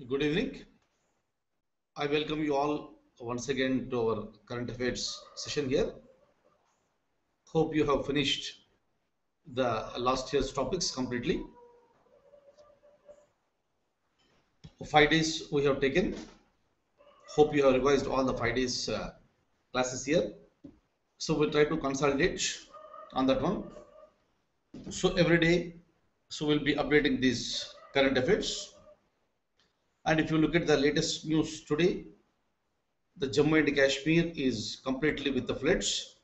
Good evening. I welcome you all once again to our current affairs session here. Hope you have finished the last year's topics completely. 5 days we have taken. Hope you have revised all the 5 days classes here. So we'll try to consolidate on that one. So every day, so we'll be updating these current affairs. And if you look at the latest news today, the Jammu and Kashmir is completely with the floods.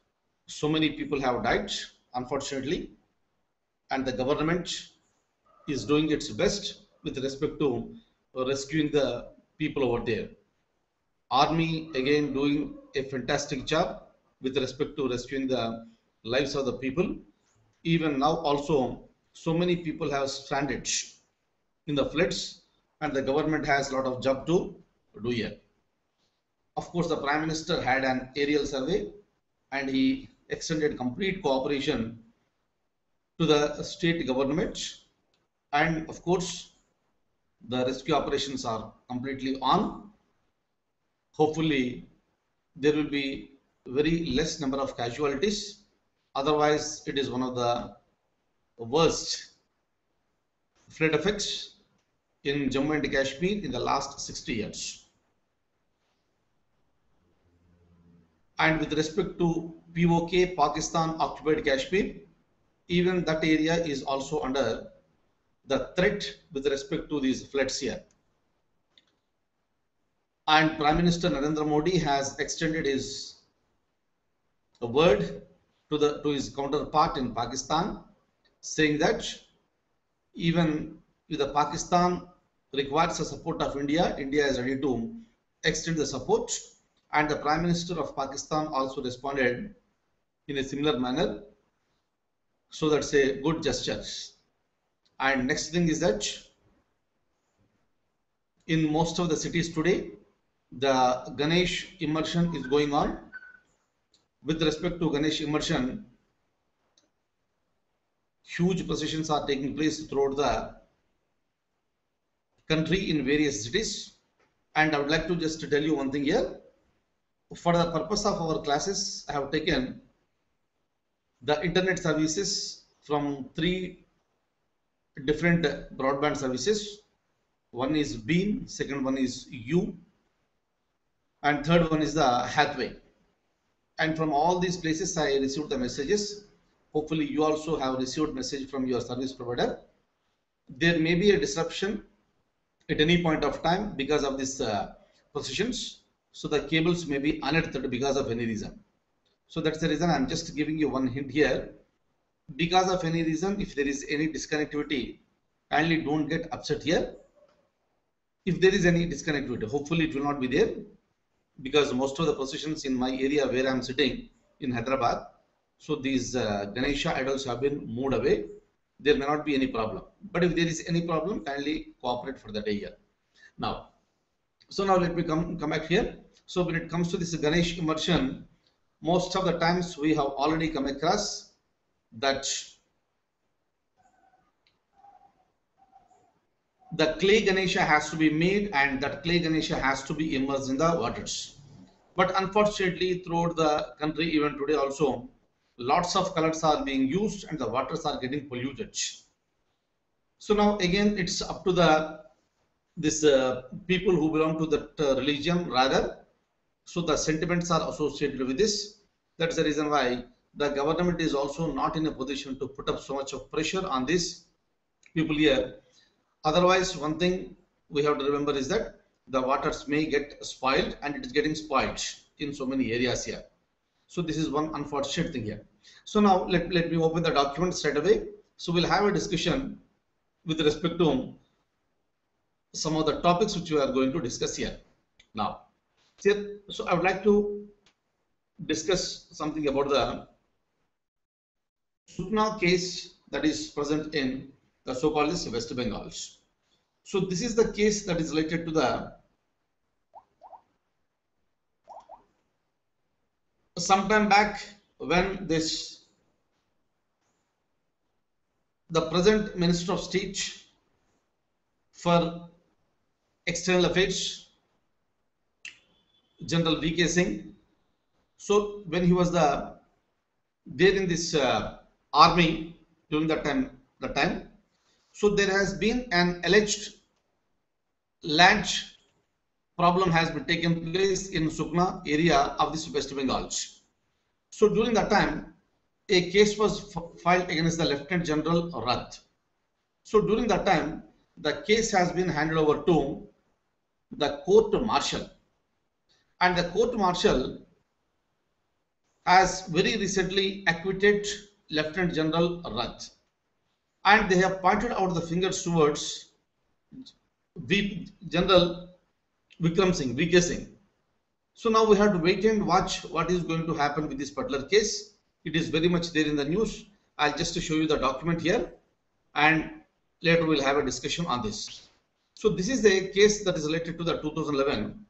So many people have died, unfortunately, and the government is doing its best with respect to rescuing the people over there. Army again doing a fantastic job with respect to rescuing the lives of the people. Even now, also, so many people have stranded in the floods, and the government has a lot of job to do here. Of course, the Prime Minister had an aerial survey and he extended complete cooperation to the state government. And of course, the rescue operations are completely on. Hopefully, there will be very less number of casualties. Otherwise, it is one of the worst flood effects in Jammu and Kashmir in the last 60 years. And with respect to POK, Pakistan occupied Kashmir, even that area is also under the threat with respect to these floods here. And Prime Minister Narendra Modi has extended his word to his counterpart in Pakistan, saying that even if the Pakistan requires the support of India, India is ready to extend the support. And the Prime Minister of Pakistan also responded in a similar manner. So that's a good gesture. And next thing is that in most of the cities today, the Ganesh immersion is going on. With respect to Ganesh immersion, huge processions are taking place throughout the country in various cities. And I would like to just tell you one thing here. For the purpose of our classes, I have taken the internet services from three different broadband services. One is Beam, second one is U, and third one is the Hathway. And from all these places, I received the messages. Hopefully, you also have received message from your service provider. There may be a disruption at any point of time because of these positions. So the cables may be unearthed because of any reason. So that's the reason I'm just giving you one hint here. Because of any reason, if there is any disconnectivity, kindly don't get upset here. If there is any disconnectivity, hopefully it will not be there, because most of the positions in my area where I'm sitting in Hyderabad, so these Ganesha idols have been moved away. There may not be any problem. But if there is any problem, kindly cooperate for the day here. Now, so now let me come back here. So when it comes to this Ganesh immersion, most of the times we have already come across that the clay Ganesha has to be made and that clay Ganesha has to be immersed in the waters. But unfortunately, throughout the country, even today also, lots of colors are being used and the waters are getting polluted. So now again, it's up to the this people who belong to that religion rather. So the sentiments are associated with this. That's the reason why the government is also not in a position to put up so much of pressure on these people here. Otherwise, one thing we have to remember is that the waters may get spoiled, and it is getting spoiled in so many areas here. So this is one unfortunate thing here. So now let me open the document straight away. So we'll have a discussion with respect to some of the topics which we are going to discuss here. Now, so I would like to discuss something about the Sukna case that is present in the so-called West Bengal. So this is the case that is related to the sometime back when this the present Minister of State for External Affairs, General V.K. Singh. So when he was there in this army during that time, so there has been an alleged land problem has been taken place in Sukna area of this West Bengal. So during that time, a case was filed against the Lieutenant General Rath. So during that time, the case has been handed over to the court martial, and the court martial has very recently acquitted Lieutenant General Rath, and they have pointed out the fingers towards General Vikram Singh, VK Singh. So now we have to wait and watch what is going to happen with this particular case. It is very much there in the news. I'll just show you the document here, and later we'll have a discussion on this. So this is a case that is related to the 2011.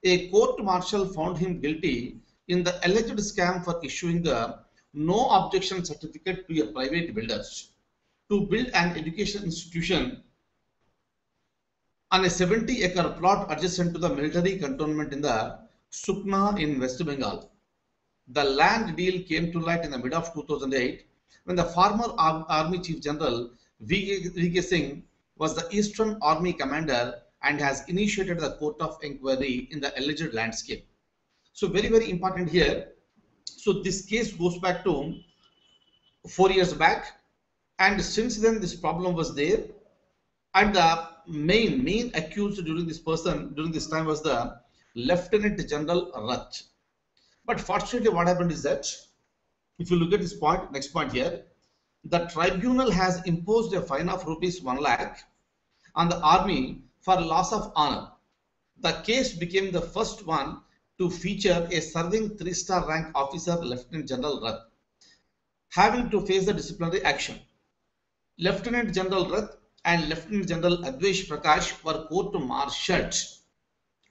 A court martial found him guilty in the alleged scam for issuing the no objection certificate to a private builder to build an education institution on a 70-acre plot adjacent to the military cantonment in the Sukna in West Bengal. The land deal came to light in the mid of 2008 when the former Army Chief General V.K. Singh was the Eastern Army commander and has initiated the court of inquiry in the alleged landscape. So very, very important here. So this case goes back to 4 years back, and since then this problem was there, and the main accused during this time was the Lieutenant General Rath. But fortunately what happened is that if you look at this point, next point here, the tribunal has imposed a fine of rupees 1 lakh on the army for loss of honor. The case became the first one to feature a serving 3-star rank officer, Lieutenant General Rath, having to face the disciplinary action. Lieutenant General Rath and Lieutenant General Advesh Prakash were court-martialed.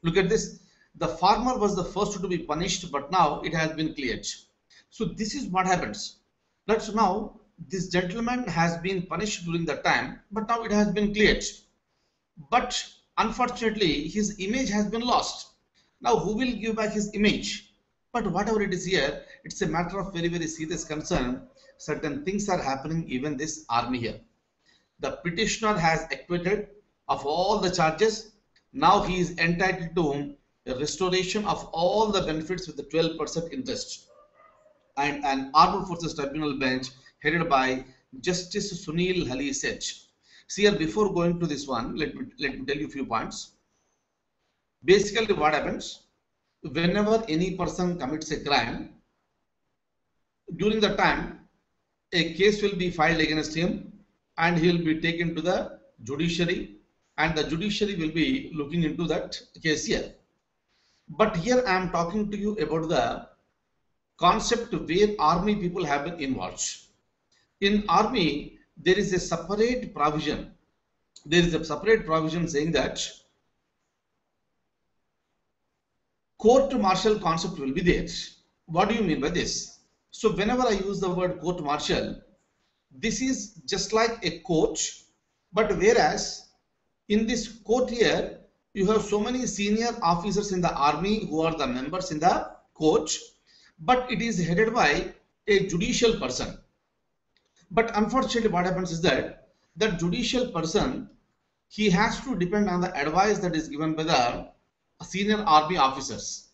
Look at this. The former was the first to be punished, but now it has been cleared. So this is what happens. That's now this gentleman has been punished during the time, but now it has been cleared. But unfortunately, his image has been lost. Now, who will give back his image? But whatever it is here, it's a matter of very, very serious concern. Certain things are happening even this army here. The petitioner has acquitted of all the charges. Now he is entitled to a restoration of all the benefits with the 12% interest. And an Armed Forces Tribunal bench headed by Justice Sunil Hali said. See here, before going to this one, let me tell you a few points. Basically, what happens whenever any person commits a crime, during the time a case will be filed against him and he will be taken to the judiciary, and the judiciary will be looking into that case here. But here I am talking to you about the concept where army people have been involved. In army, there is a separate provision. There is a separate provision saying that court-martial concept will be there. What do you mean by this? So whenever I use the word court-martial, this is just like a court, but whereas in this court here, you have so many senior officers in the army who are the members in the court, but it is headed by a judicial person. But unfortunately what happens is that the judicial person, he has to depend on the advice that is given by the senior army officers.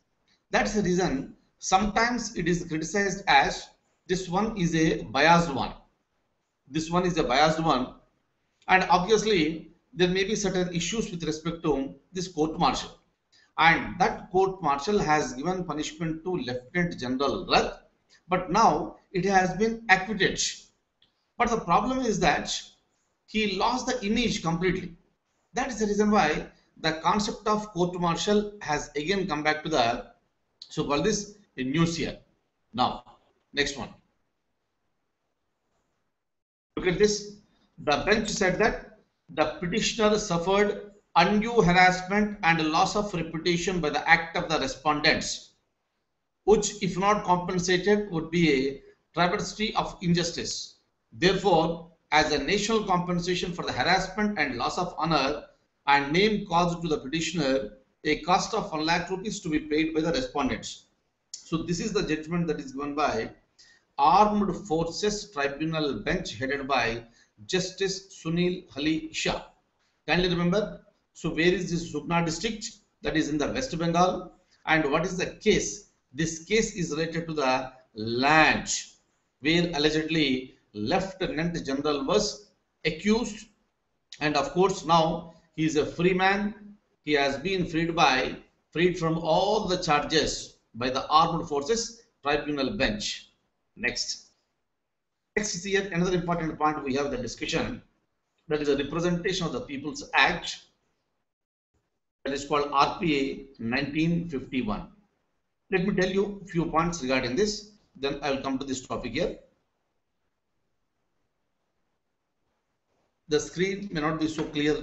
That's the reason sometimes it is criticized as this one is a biased one. This one is a biased one, and obviously there may be certain issues with respect to this court-martial, and that court-martial has given punishment to Lieutenant General Rath, but now it has been acquitted. But the problem is that he lost the image completely. That is the reason why the concept of court-martial has again come back to the so-called this in news here. Now, next one. Look at this. The bench said that the petitioner suffered undue harassment and loss of reputation by the act of the respondents, which, if not compensated, would be a travesty of injustice. Therefore, as a national compensation for the harassment and loss of honor and name caused to the petitioner a cost of 1 lakh rupees to be paid by the respondents. So this is the judgment that is given by Armed Forces Tribunal bench headed by Justice Sunil Ali Shah. Kindly remember, so where is this Sukna district? That is in the West Bengal. And what is the case? This case is related to the land where allegedly Lieutenant General was accused, and of course now he is a free man. He has been freed from all the charges by the Armed Forces Tribunal bench. Next is here another important point we have the discussion, that is the Representation of the People's Act, that is called RPA 1951. Let me tell you a few points regarding this, then I will come to this topic here. The screen may not be so clear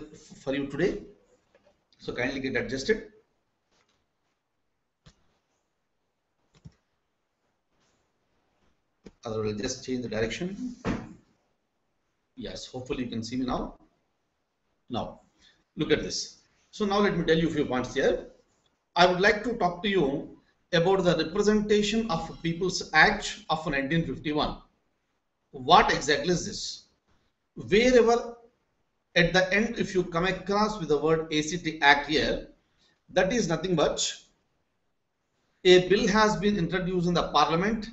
for you today, so kindly get adjusted. Otherwise, I'll just change the direction. Yes, hopefully you can see me now. Now, look at this. So now let me tell you a few points here. I would like to talk to you about the Representation of People's Act of 1951. What exactly is this? Wherever at the end, if you come across with the word ACT Act here, that is nothing but a bill has been introduced in the Parliament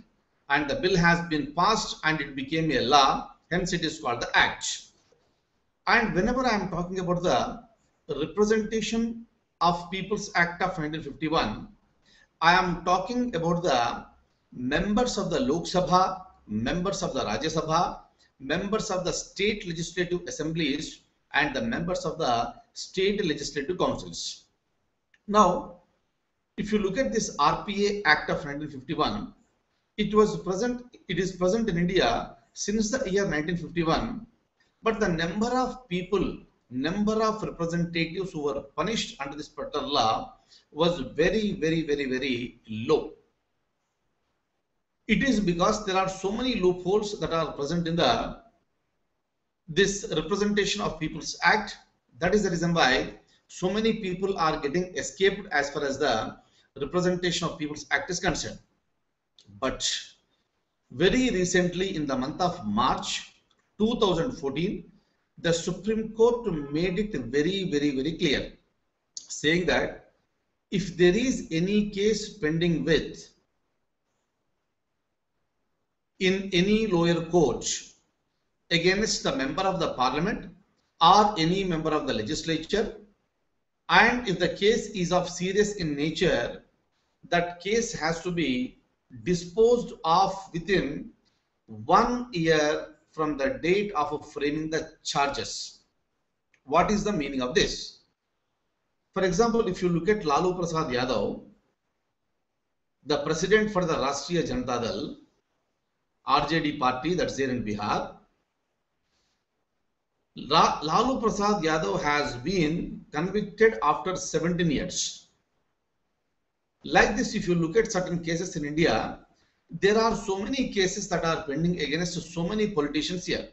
and the bill has been passed and it became a law, hence it is called the Act. And whenever I am talking about the Representation of People's Act of 1951, I am talking about the members of the Lok Sabha, members of the Rajya Sabha, members of the state legislative assemblies, and the members of the state legislative councils. Now, if you look at this RPA Act of 1951, it is present in India since the year 1951, but the number of people, number of representatives who were punished under this particular law was very, very, very, very low. It is because there are so many loopholes that are present in this Representation of People's Act. That is the reason why so many people are getting escaped as far as the Representation of People's Act is concerned. But very recently, in the month of March 2014, the Supreme Court made it very, very, very clear, saying that if there is any case pending with in any lower court against the member of the Parliament or any member of the legislature, and if the case is of serious in nature, that case has to be disposed of within 1 year from the date of framing the charges. What is the meaning of this? For example, if you look at Lalu Prasad Yadav, the president for the Rashtriya Janata Dal, RJD party that's there in Bihar, Lalu Prasad Yadav has been convicted after 17 years. Like this, if you look at certain cases in India, there are so many cases that are pending against so many politicians here.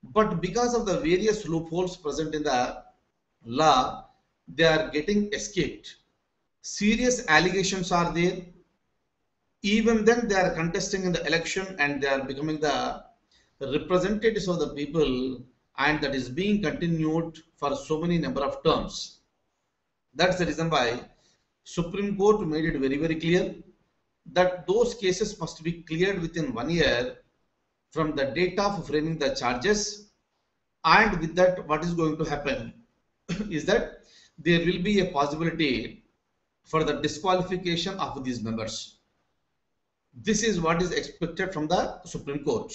But because of the various loopholes present in the law, they are getting escaped. Serious allegations are there. Even then, they are contesting in the election and they are becoming the representatives of the people, and that is being continued for so many number of terms. That's the reason why Supreme Court made it very, very clear that those cases must be cleared within 1 year from the date of framing the charges. And with that, what is going to happen is that there will be a possibility for the disqualification of these members. This is what is expected from the Supreme Court.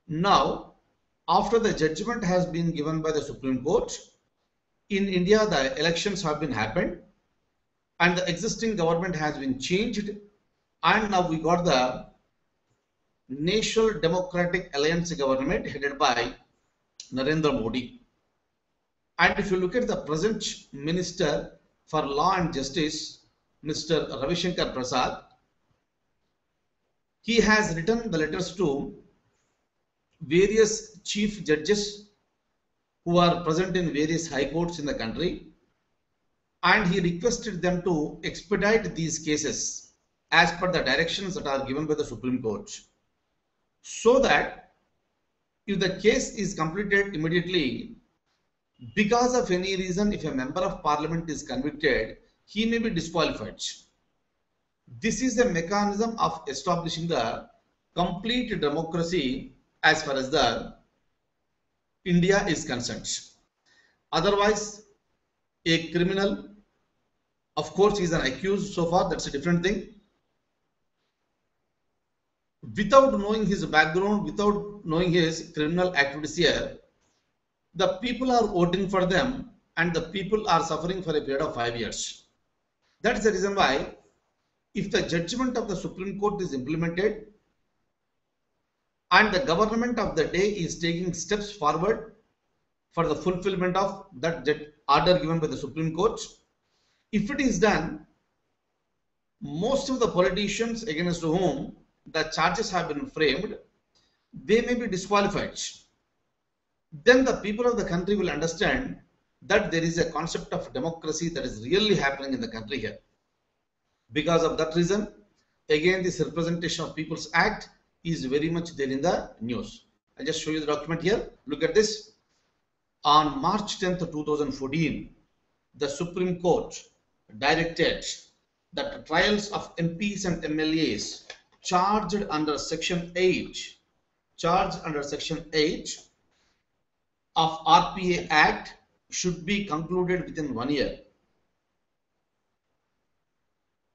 Now, after the judgment has been given by the Supreme Court, in India the elections have been happened and the existing government has been changed, and now we got the National Democratic Alliance government headed by Narendra Modi. And if you look at the present Minister for Law and Justice, Mr. Ravi Shankar Prasad, he has written the letters to various chief judges who are present in various high courts in the country, and he requested them to expedite these cases as per the directions that are given by the Supreme Court, so that if the case is completed immediately, because of any reason, if a member of parliament is convicted, he may be disqualified. This is a mechanism of establishing the complete democracy as far as the India is concerned. Otherwise, a criminal, of course, he is an accused so far, that's a different thing. Without knowing his background, without knowing his criminal activities here, the people are voting for them and the people are suffering for a period of 5 years. That is the reason why, if the judgment of the Supreme Court is implemented and the government of the day is taking steps forward for the fulfillment of that order given by the Supreme Court, if it is done, most of the politicians against whom the charges have been framed, they may be disqualified. Then the people of the country will understand that there is a concept of democracy that is really happening in the country here. Because of that reason, again, this Representation of People's Act is very much there in the news. I'll just show you the document here. Look at this. On March 10th, 2014, the Supreme Court directed that the trials of MPs and MLAs charged under Section 8 of RPA Act should be concluded within 1 year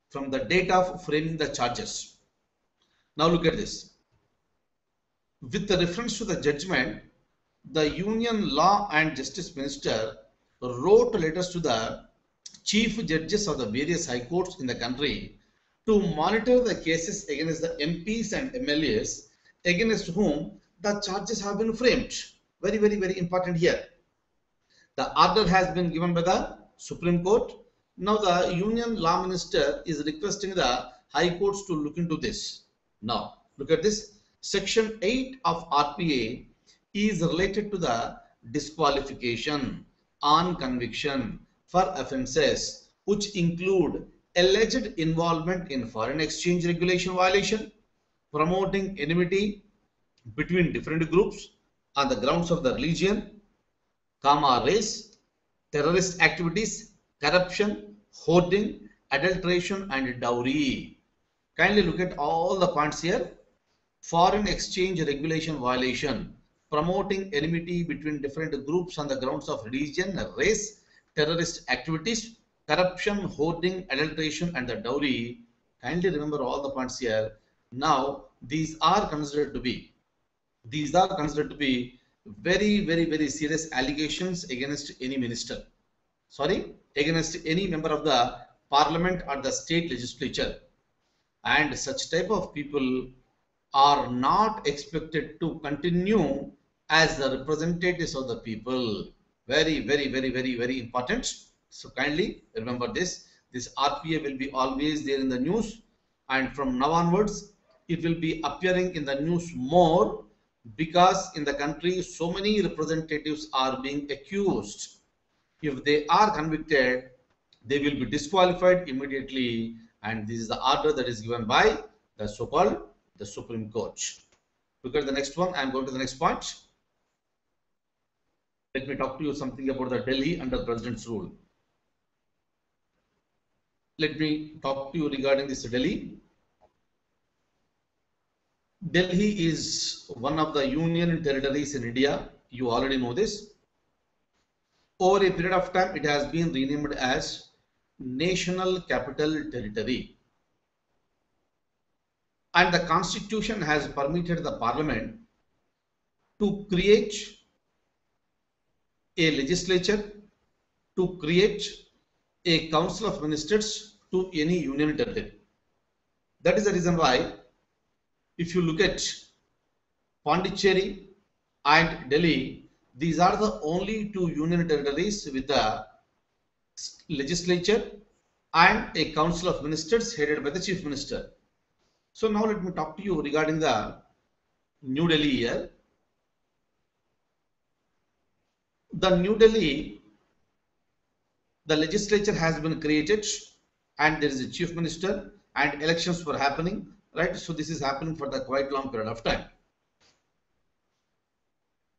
from the date of framing the charges. Now look at this. With the reference to the judgment, the Union Law and Justice Minister wrote letters to the chief judges of the various high courts in the country to monitor the cases against the MPs and MLAs against whom the charges have been framed. Very, very, very important here. The order has been given by the Supreme Court. Now the Union Law Minister is requesting the high courts to look into this. Now look at this. Section 8 of RPA is related to the disqualification on conviction for offences which include alleged involvement in foreign exchange regulation violation, promoting enmity between different groups on the grounds of the religion, race, terrorist activities, corruption, hoarding, adulteration and dowry. Kindly look at all the points here. Foreign exchange regulation violation, promoting enmity between different groups on the grounds of religion, race, terrorist activities, corruption, hoarding, adulteration and the dowry. Kindly remember all the points here. Now these are considered to be very, very, very serious allegations against any minister. Against any member of the parliament or the state legislature. And such type of people are not expected to continue as the representatives of the people. Very, very, very, very, very important. So kindly remember this. This RPA will be always there in the news, and from now onwards it will be appearing in the news more, because in the country so many representatives are being accused. If they are convicted, they will be disqualified immediately, and this is the order that is given by the so-called the Supreme Court. Look at the next one. I am going to the next point. Let me talk to you something about the Delhi under President's rule. Let me talk to you regarding this Delhi. Delhi is one of the union territories in India. You already know this. Over a period of time, it has been renamed as National Capital Territory. And the Constitution has permitted the Parliament to create a legislature, to create a Council of Ministers to any union territory. That is the reason why, if you look at Pondicherry and Delhi, these are the only two union territories with a legislature and a Council of Ministers headed by the Chief Minister. So now let me talk to you regarding the New Delhi here. the New Delhi, the legislature has been created and there is a chief minister and elections were happening, right? So this is happening for the quite long period of time.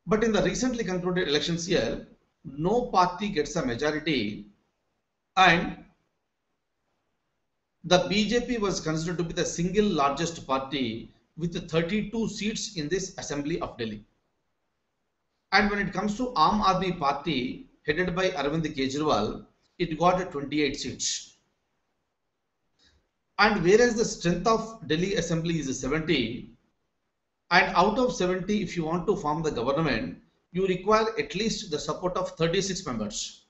But in the recently concluded elections here, no party gets a majority and the BJP was considered to be the single largest party with 32 seats in this Assembly of Delhi. And when it comes to Aam Aadmi Party, headed by Arvind Kejriwal, it got 28 seats. And whereas the strength of Delhi Assembly is 70, and out of 70, if you want to form the government, you require at least the support of 36 members.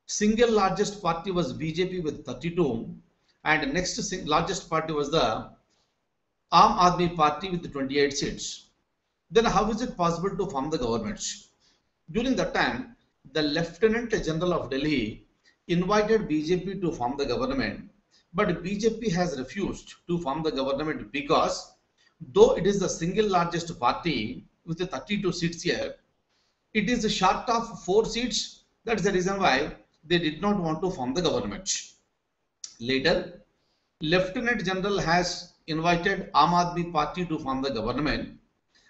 Single largest party was BJP with 32, and next largest party was the Aam Aadmi Party with 28 seats. Then how is it possible to form the government? During that time, the Lieutenant General of Delhi invited BJP to form the government, but BJP has refused to form the government because though it is the single largest party with the 32 seats here, it is short of 4 seats. That's the reason why they did not want to form the government. Later, Lieutenant General has invited Aam Aadmi Party to form the government,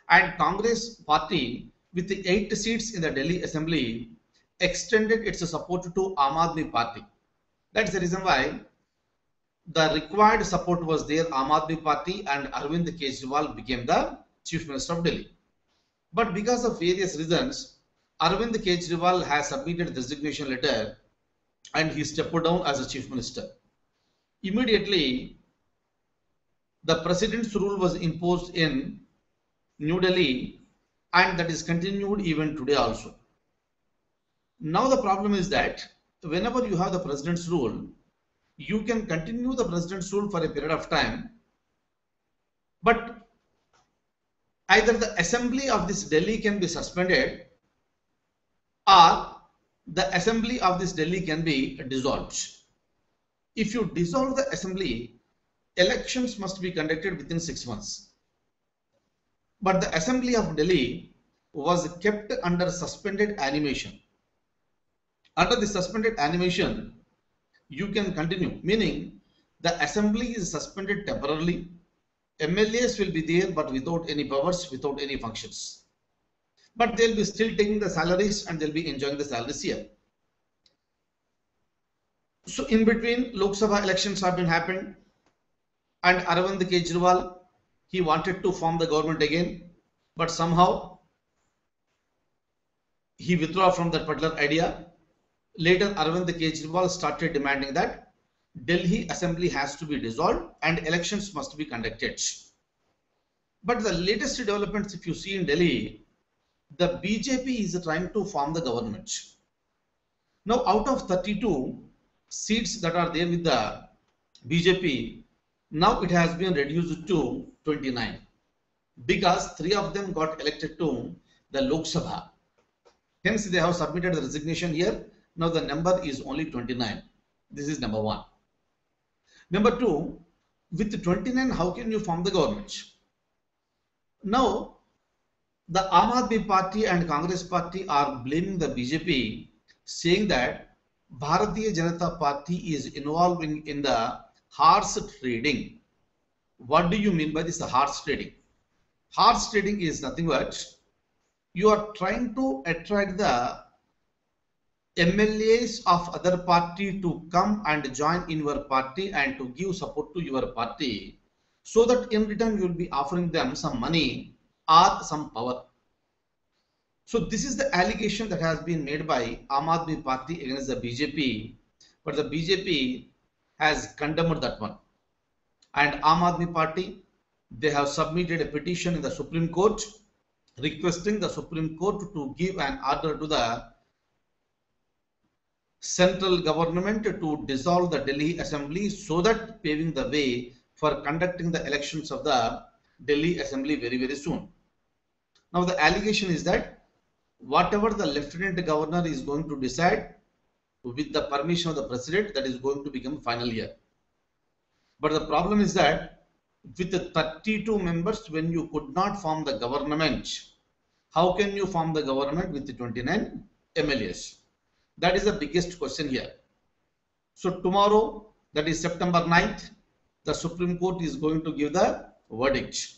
and Congress Party with the 8 seats in the Delhi Assembly extended its support to Aam Aadmi Party. That's the reason why the required support was there, Aam Aadmi Party, and Arvind Kejriwal became the Chief Minister of Delhi. But because of various reasons, Arvind Kejriwal has submitted the resignation letter and he stepped down as a Chief Minister. Immediately, the President's rule was imposed in New Delhi and that is continued even today also. Now the problem is that whenever you have the President's rule, you can continue the President's rule for a period of time, but either the Assembly of this Delhi can be suspended or the Assembly of this Delhi can be dissolved. If you dissolve the Assembly, elections must be conducted within 6 months. But the Assembly of Delhi was kept under suspended animation. Under the suspended animation, you can continue, meaning the Assembly is suspended temporarily. MLAs will be there but without any powers, without any functions. But they'll be still taking the salaries and they'll be enjoying the salaries here. So in between, Lok Sabha elections have been happened and Arvind Kejriwal, he wanted to form the government again, but somehow he withdrew from that particular idea. Later, Arvind Kejriwal started demanding that Delhi Assembly has to be dissolved and elections must be conducted. But the latest developments, if you see in Delhi, the BJP is trying to form the government. Now, out of 32 seats that are there with the BJP, now it has been reduced to 29 because 3 of them got elected to the Lok Sabha. Hence, they have submitted the resignation here. Now, the number is only 29. This is number 1. Number 2, with 29, how can you form the government? Now, the Aam Aadmi Party and Congress Party are blaming the BJP, saying that Bharatiya Janata Party is involving in the horse trading. What do you mean by this horse trading? Horse trading is nothing but you are trying to attract the MLAs of other party to come and join in your party and to give support to your party, so that in return you will be offering them some money or some power. So this is the allegation that has been made by Aam Aadmi Party against the BJP, but the BJP has condemned that one. And Aam Aadmi Party, they have submitted a petition in the Supreme Court requesting the Supreme Court to give an order to the central government to dissolve the Delhi Assembly, so that paving the way for conducting the elections of the Delhi Assembly very, very soon. Now the allegation is that whatever the Lieutenant Governor is going to decide with the permission of the President, that is going to become final here. But the problem is that with the 32 members, when you could not form the government, how can you form the government with the 29? MLAs? That is the biggest question here. So tomorrow, that is September 9th, the Supreme Court is going to give the verdict.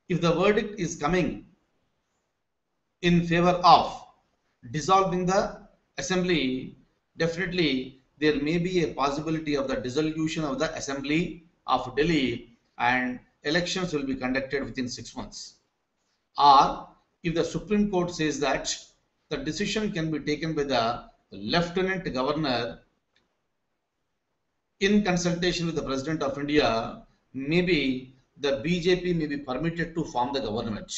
If the verdict is coming in favor of dissolving the assembly, definitely there may be a possibility of the dissolution of the assembly of Delhi and elections will be conducted within 6 months. Or if the Supreme Court says that the decision can be taken by the Lieutenant Governor in consultation with the President of India, maybe the BJP may be permitted to form the government.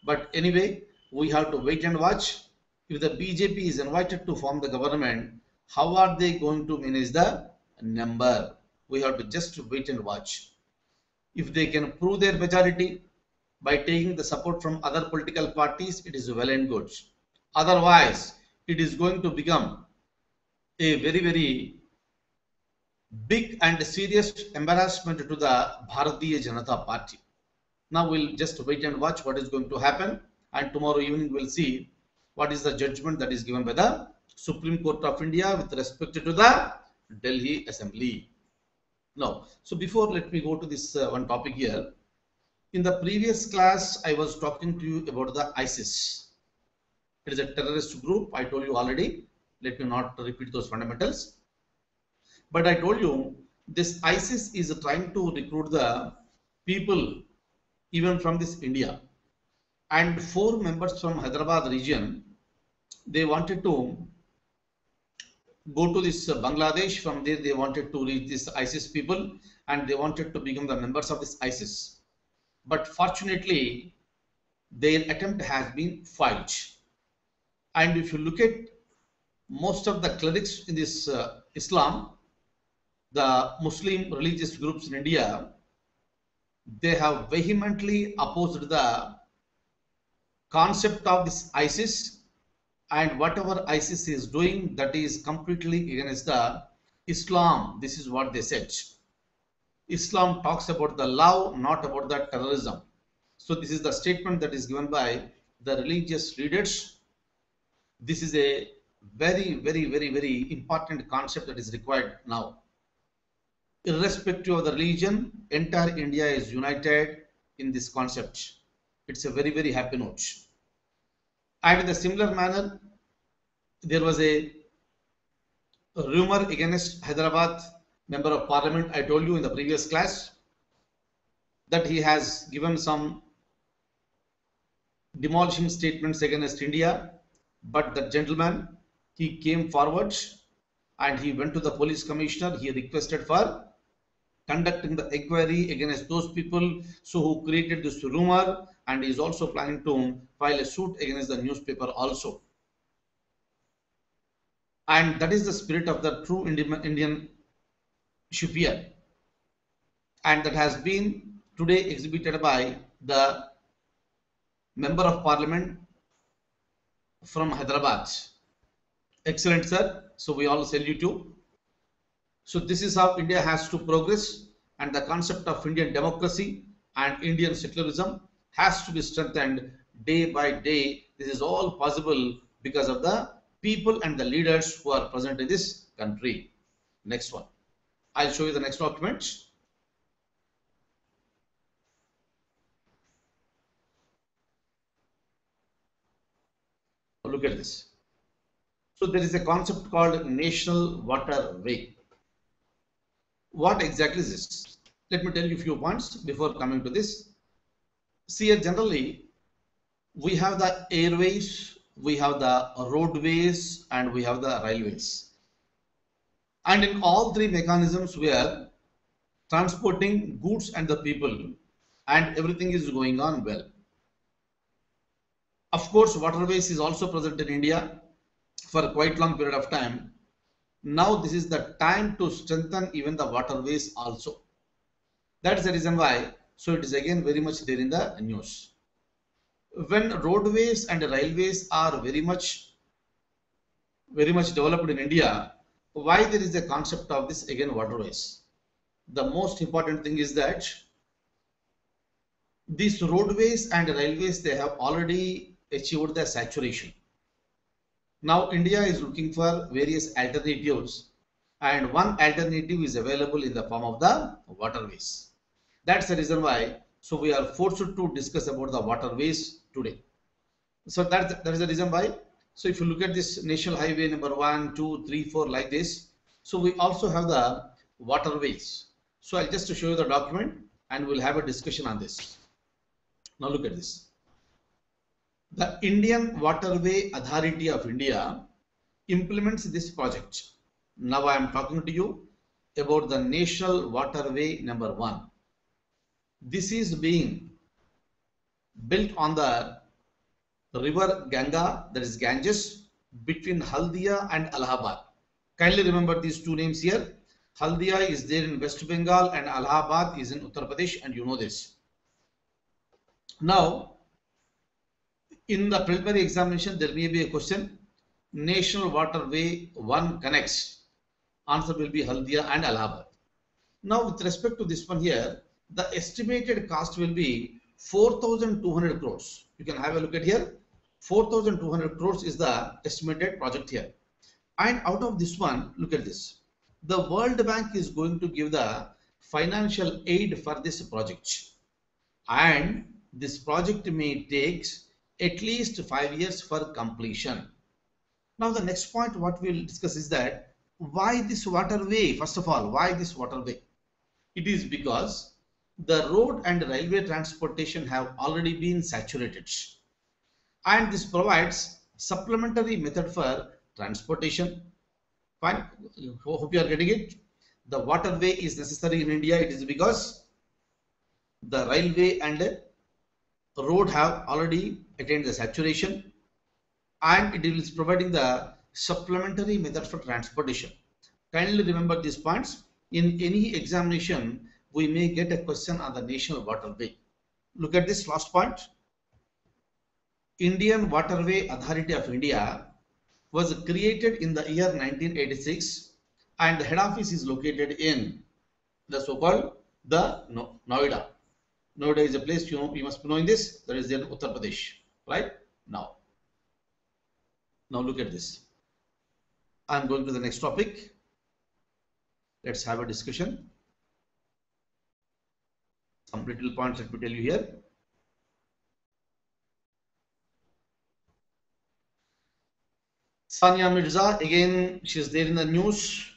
But anyway, we have to wait and watch. If the BJP is invited to form the government, how are they going to manage the number? We have to just wait and watch. If they can prove their majority by taking the support from other political parties, it is well and good. Otherwise, it is going to become a very, very big and serious embarrassment to the Bharatiya Janata Party. Now we'll just wait and watch what is going to happen, and tomorrow evening we'll see what is the judgment that is given by the Supreme Court of India with respect to the Delhi Assembly. Now, so before, let me go to this one topic here. In the previous class, I was talking to you about the ISIS. It is a terrorist group. I told you already. Let me not repeat those fundamentals. But I told you this ISIS is trying to recruit the people even from this India. And 4 members from Hyderabad region, they wanted to go to this Bangladesh. From there, they wanted to reach this ISIS people and they wanted to become the members of this ISIS. But fortunately, their attempt has been failed. And if you look at most of the clerics in this Islam, the Muslim religious groups in India, they have vehemently opposed the concept of this ISIS, and whatever ISIS is doing, that is completely against the Islam. This is what they said. Islam talks about the love, not about the terrorism. So this is the statement that is given by the religious leaders. This is a very, very, very, very important concept that is required now. Irrespective of the religion, entire India is united in this concept. It's a very, very happy note. And in a similar manner, there was a rumor against Hyderabad Member of Parliament. I told you in the previous class that he has given some demolishing statements against India, but the gentleman, he came forward and he went to the police commissioner. He requested for conducting the inquiry against those people who created this rumor, and he is also planning to file a suit against the newspaper also. And that is the spirit of the true Indian Shipyard, and that has been today exhibited by the Member of Parliament from Hyderabad. Excellent, sir. So we all salute you. So this is how India has to progress, and the concept of Indian democracy and Indian secularism has to be strengthened day by day. This is all possible because of the people and the leaders who are present in this country. Next one. I'll show you the next document. Look at this. So there is a concept called National Waterway. What exactly is this? Let me tell you a few points before coming to this. See, generally, we have the airways, we have the roadways, and we have the railways. And in all 3 mechanisms, we are transporting goods and the people, and everything is going on well. Of course, waterways is also present in India for a quite long period of time. Now this is the time to strengthen even the waterways also. That is the reason why. So it is again very much there in the news. When roadways and railways are very much developed in India, why there is a concept of this again waterways? The most important thing is that these roadways and railways, they have already achieved the saturation. Now India is looking for various alternatives, and one alternative is available in the form of the waterways. That's the reason why. So we are forced to discuss about the waterways today. So that is the reason why. So if you look at this national highway number 1, 2, 3, 4 like this, so we also have the waterways. So I'll just show you the document and we'll have a discussion on this. Now look at this. The Indian Waterway Authority of India implements this project. Now I am talking to you about the National Waterway number 1. This is being built on the river Ganga, that is Ganges, between Haldia and Allahabad. Kindly remember these two names here. Haldia is there in West Bengal and Allahabad is in Uttar Pradesh, and you know this. Now, in the preliminary examination, there may be a question. National Waterway 1 connects. Answer will be Haldia and Allahabad. Now, with respect to this one here, the estimated cost will be 4,200 crores. You can have a look at here. 4,200 crores is the estimated project here. And out of this one, look at this. The World Bank is going to give the financial aid for this project. And this project may take at least 5 years for completion. Now the next point what we will discuss is that why this waterway? First of all, why this waterway? It is because the road and railway transportation have already been saturated, and this provides supplementary method for transportation. Fine, hope you are getting it. The waterway is necessary in India. It is because the railway and road have already attained the saturation, and it is providing the supplementary method for transportation. Kindly remember these points. In any examination, we may get a question on the national waterway. Look at this last point. Indian Waterway Authority of India was created in the year 1986, and the head office is located in the so-called the Noida. Noida is a place you must be knowing this. That is in Uttar Pradesh, right? Now look at this. I'm going to the next topic. Let's have a discussion. Some little points let me tell you here. Sania Mirza, again, she's there in the news.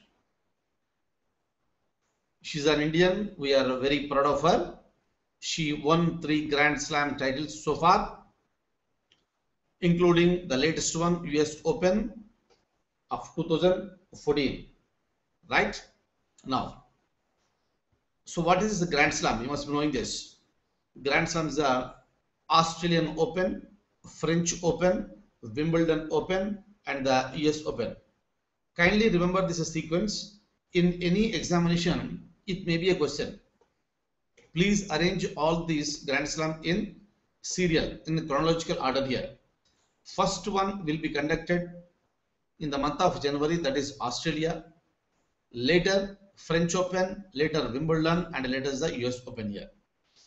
She's an Indian. We are very proud of her. She won 3 Grand Slam titles so far, including the latest one, US Open of 2014. Right? Now, so what is the Grand Slam? You must be knowing this. Grand Slam is the Australian Open, French Open, Wimbledon Open, and the US Open. Kindly remember this sequence. In any examination, it may be a question. Please arrange all these Grand Slam in serial, in the chronological order here. First one will be conducted in the month of January, that is Australia. Later French Open, later Wimbledon, and later the US Open here.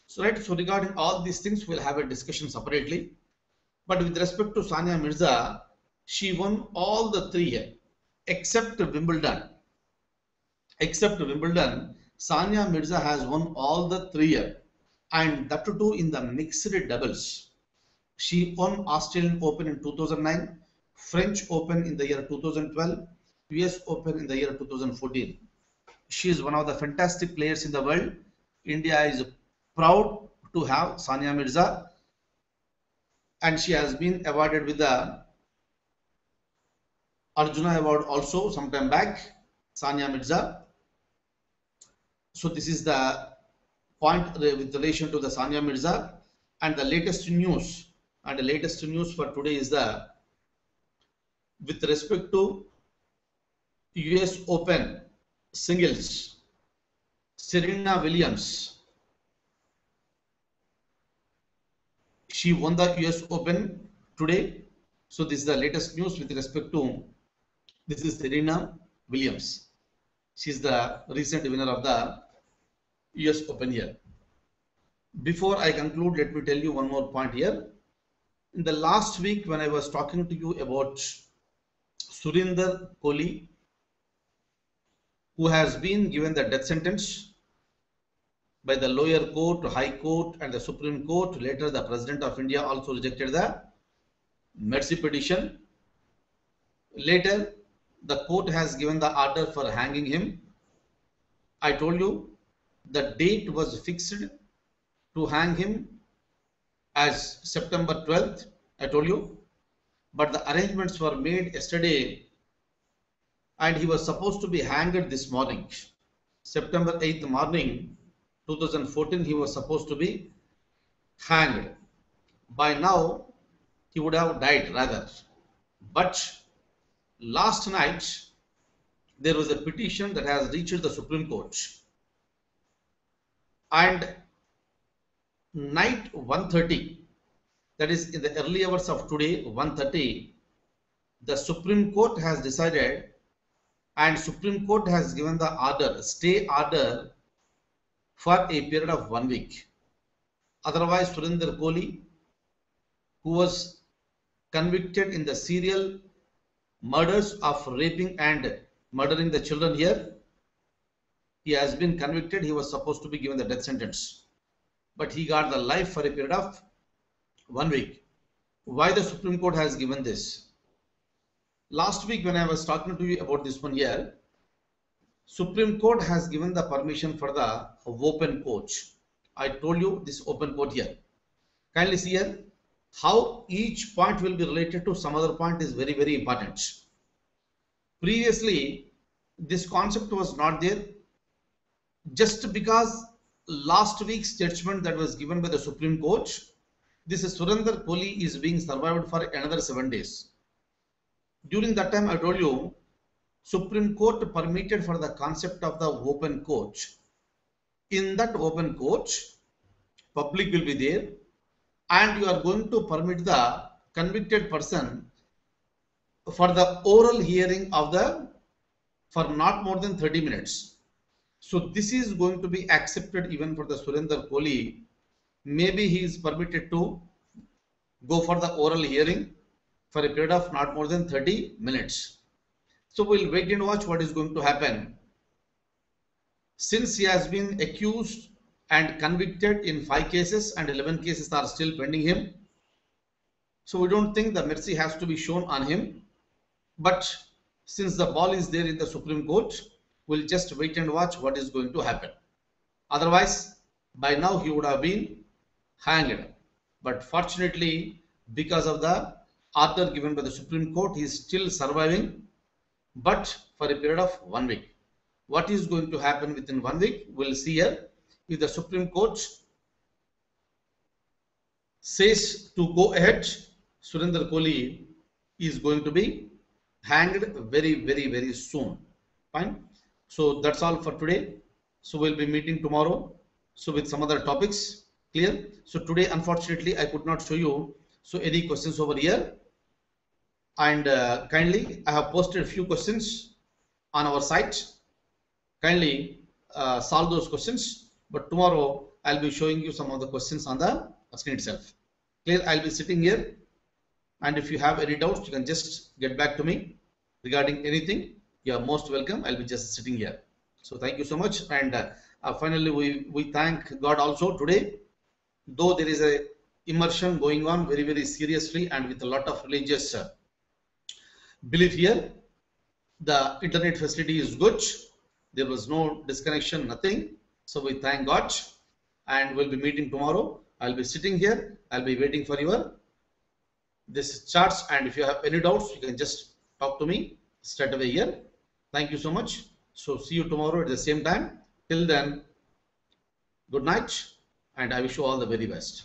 So right, so regarding all these things, we'll have a discussion separately. But with respect to Sania Mirza, she won all the 3 here, except Wimbledon. Except Wimbledon, Sania Mirza has won all the 3 here, and that too in the mixed doubles. She won Australian Open in 2009, French Open in the year 2012, US Open in the year 2014. She is one of the fantastic players in the world. India is proud to have Sania Mirza, and she has been awarded with the Arjuna Award also sometime back, Sania Mirza. So this is the point with relation to the Sania Mirza, and the latest news. And the latest news for today is the with respect to US Open singles, Serena Williams. She won the US Open today. So this is the latest news with respect to this is Serena Williams. She is the recent winner of the US Open here. Before I conclude, let me tell you one more point here. In the last week, when I was talking to you about Surinder Kohli, who has been given the death sentence by the lower court, high court and the Supreme Court. Later the President of India also rejected the mercy petition. Later the court has given the order for hanging him. I told you the date was fixed to hang him as September 12th, I told you, but the arrangements were made yesterday and he was supposed to be hanged this morning. September 8th morning 2014 he was supposed to be hanged. By now he would have died rather, but last night there was a petition that has reached the Supreme Court, and night 1:30, that is in the early hours of today 1:30, the Supreme Court has decided and Supreme Court has given the order, stay order for a period of 1 week. Otherwise Surinder Kohli, who was convicted in the serial murders of raping and murdering the children here, he has been convicted. He was supposed to be given the death sentence, but he got the life for a period of 1 week. Why the Supreme Court has given this? Last week when I was talking to you about this one here, Supreme Court has given the permission for the open court. I told you this open court here. Kindly see here how each point will be related to some other point is very, very important. Previously, this concept was not there. Just because last week's judgment that was given by the Supreme Court, this Surinder Kohli is being survived for another 7 days. During that time, I told you, Supreme Court permitted for the concept of the open court. In that open court, public will be there, and you are going to permit the convicted person for the oral hearing of the for not more than 30 minutes. So this is going to be accepted even for the Surinder Kohli. Maybe he is permitted to go for the oral hearing for a period of not more than 30 minutes. So we'll wait and watch what is going to happen. Since he has been accused and convicted in 5 cases and 11 cases are still pending him, so we don't think the mercy has to be shown on him. But since the ball is there in the Supreme Court, we'll just wait and watch what is going to happen. Otherwise, by now he would have been hanged. But fortunately, because of the order given by the Supreme Court, he is still surviving, but for a period of 1 week. What is going to happen within 1 week? We'll see here. If the Supreme Court says to go ahead, Surinder Kohli is going to be hanged very, very, very soon. Fine. So that's all for today. So we'll be meeting tomorrow. So with some other topics. Clear? So today, unfortunately, I could not show you. So any questions over here? And kindly, I have posted a few questions on our site. Kindly solve those questions. But tomorrow, I'll be showing you some of the questions on the screen itself. Clear? I'll be sitting here. And if you have any doubts, you can just get back to me regarding anything. You are most welcome. I'll be just sitting here. So thank you so much. And finally, we thank God also today. Though there is a immersion going on very, very seriously and with a lot of religious belief here, the internet facility is good. There was no disconnection, nothing. So we thank God, and we'll be meeting tomorrow. I'll be sitting here. I'll be waiting for your this charts, and if you have any doubts, you can just talk to me straight away here. Thank you so much. So see you tomorrow at the same time. Till then, good night, and I wish you all the very best.